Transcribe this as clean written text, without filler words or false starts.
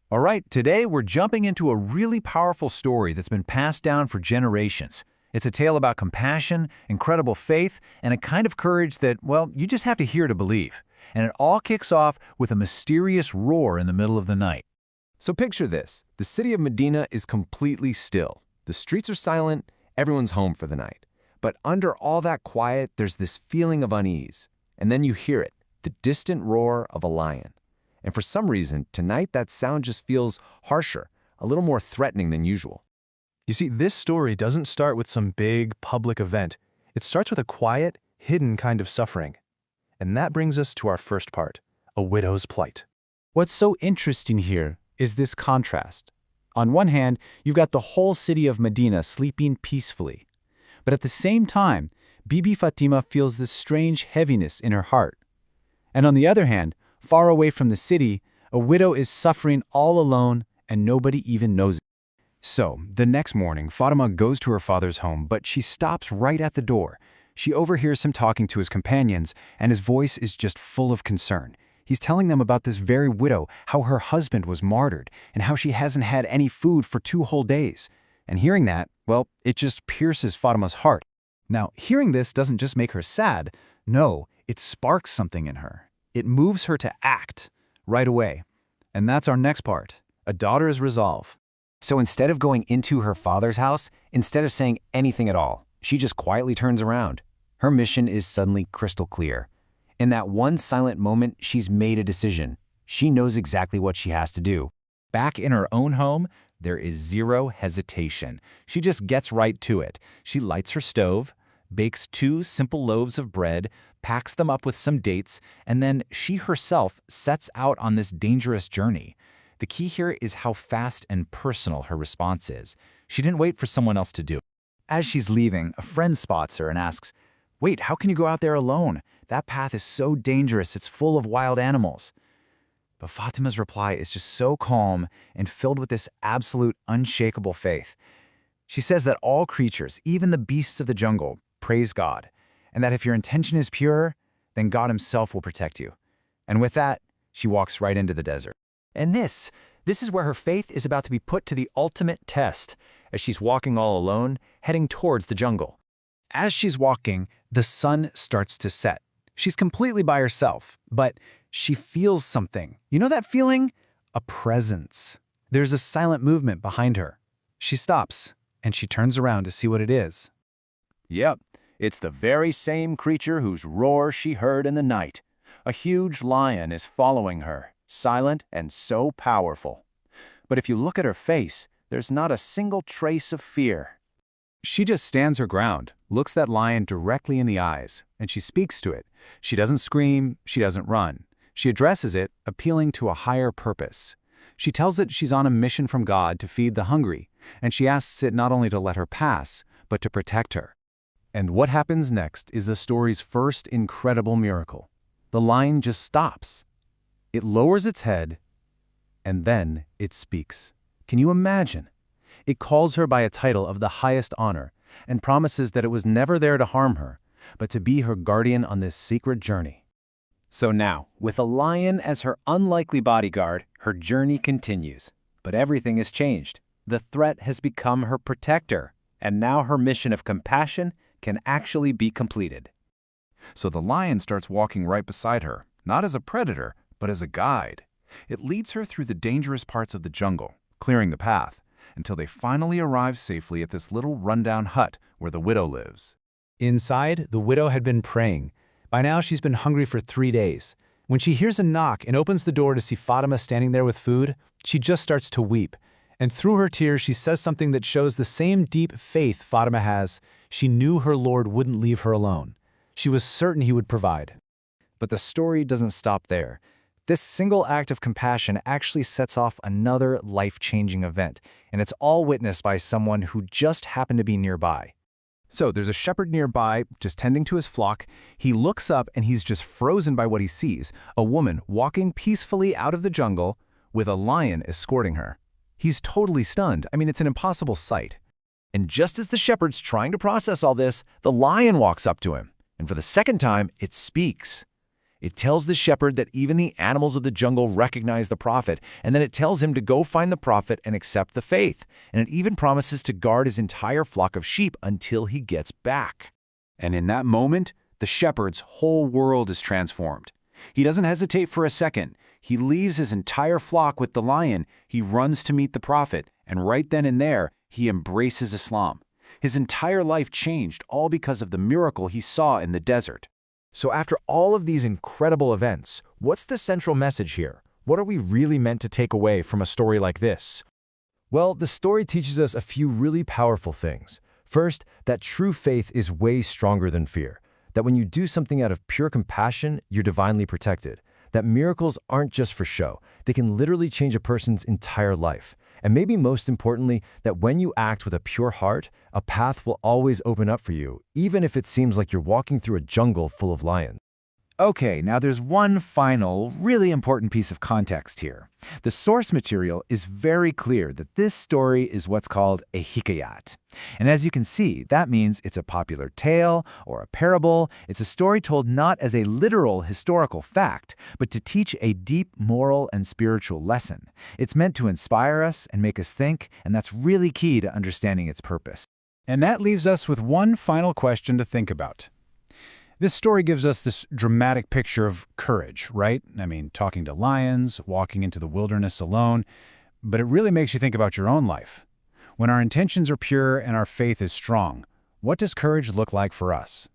All right, today we're jumping into a really powerful story that's been passed down for generations. It's a tale about compassion, incredible faith, and a kind of courage that, well, you just have to hear to believe. And it all kicks off with a mysterious roar in the middle of the night. So picture this. The city of Medina is completely still. The streets are silent, everyone's home for the night. But under all that quiet, there's this feeling of unease. And then you hear it, the distant roar of a lion. And for some reason, tonight that sound just feels harsher, a little more threatening than usual. You see, this story doesn't start with some big public event. It starts with a quiet, hidden kind of suffering. And that brings us to our first part, a widow's plight. What's so interesting here is this contrast. On one hand, you've got the whole city of Medina sleeping peacefully. But at the same time, Bibi Fatima feels this strange heaviness in her heart. And on the other hand, far away from the city, a widow is suffering all alone and nobody even knows it. So, the next morning, Fatima goes to her father's home, but she stops right at the door. She overhears him talking to his companions, and his voice is just full of concern. He's telling them about this very widow, how her husband was martyred, and how she hasn't had any food for 2 whole days. And hearing that, well, it just pierces Fatima's heart. Now, hearing this doesn't just make her sad. No, it sparks something in her. It moves her to act right away. And that's our next part, a daughter's resolve. So instead of going into her father's house, instead of saying anything at all, she just quietly turns around. Her mission is suddenly crystal clear. In that one silent moment, she's made a decision. She knows exactly what she has to do. Back in her own home, there is zero hesitation. She just gets right to it. She lights her stove, bakes 2 simple loaves of bread, packs them up with some dates, and then she herself sets out on this dangerous journey. The key here is how fast and personal her response is. She didn't wait for someone else to do it. As she's leaving, a friend spots her and asks, "Wait, how can you go out there alone? That path is so dangerous, it's full of wild animals." But Fatima's reply is just so calm and filled with this absolute, unshakable faith. She says that all creatures, even the beasts of the jungle, praise God, and that if your intention is pure, then God himself will protect you. And with that, she walks right into the desert. And this is where her faith is about to be put to the ultimate test, as she's walking all alone, heading towards the jungle. As she's walking, the sun starts to set. She's completely by herself, but she feels something. You know that feeling? A presence. There's a silent movement behind her. She stops, and she turns around to see what it is. Yep, it's the very same creature whose roar she heard in the night. A huge lion is following her, silent and so powerful. But if you look at her face, there's not a single trace of fear. She just stands her ground, looks that lion directly in the eyes, and she speaks to it. She doesn't scream, she doesn't run. She addresses it, appealing to a higher purpose. She tells it she's on a mission from God to feed the hungry, and she asks it not only to let her pass, but to protect her. And what happens next is the story's first incredible miracle. The lion just stops. It lowers its head, and then it speaks. Can you imagine? It calls her by a title of the highest honor and promises that it was never there to harm her, but to be her guardian on this secret journey. So now, with a lion as her unlikely bodyguard, her journey continues. But everything has changed. The threat has become her protector, and now her mission of compassion can actually be completed. So the lion starts walking right beside her, not as a predator, but as a guide. It leads her through the dangerous parts of the jungle, clearing the path, until they finally arrive safely at this little rundown hut where the widow lives. Inside, the widow had been praying. By now, she's been hungry for 3 days. When she hears a knock and opens the door to see Fatima standing there with food, she just starts to weep. And through her tears, she says something that shows the same deep faith Fatima has. She knew her Lord wouldn't leave her alone. She was certain he would provide. But the story doesn't stop there. This single act of compassion actually sets off another life-changing event, and it's all witnessed by someone who just happened to be nearby. So there's a shepherd nearby, just tending to his flock. He looks up and he's just frozen by what he sees, a woman walking peacefully out of the jungle with a lion escorting her. He's totally stunned. I mean, it's an impossible sight. And just as the shepherd's trying to process all this, the lion walks up to him, and for the second time, it speaks. It tells the shepherd that even the animals of the jungle recognize the prophet, and then it tells him to go find the prophet and accept the faith. And it even promises to guard his entire flock of sheep until he gets back. And in that moment, the shepherd's whole world is transformed. He doesn't hesitate for a second. He leaves his entire flock with the lion. He runs to meet the prophet, and right then and there, he embraces Islam. His entire life changed, all because of the miracle he saw in the desert. So after all of these incredible events, what's the central message here? What are we really meant to take away from a story like this? Well, the story teaches us a few really powerful things. First, that true faith is way stronger than fear. That when you do something out of pure compassion, you're divinely protected. That miracles aren't just for show. They can literally change a person's entire life. And maybe most importantly, that when you act with a pure heart, a path will always open up for you, even if it seems like you're walking through a jungle full of lions. Okay, now there's one final, really important piece of context here. The source material is very clear that this story is what's called a hikayat. And as you can see, that means it's a popular tale or a parable. It's a story told not as a literal historical fact, but to teach a deep moral and spiritual lesson. It's meant to inspire us and make us think, and that's really key to understanding its purpose. And that leaves us with one final question to think about. This story gives us this dramatic picture of courage, right? I mean, talking to lions, walking into the wilderness alone, but it really makes you think about your own life. When our intentions are pure and our faith is strong, what does courage look like for us?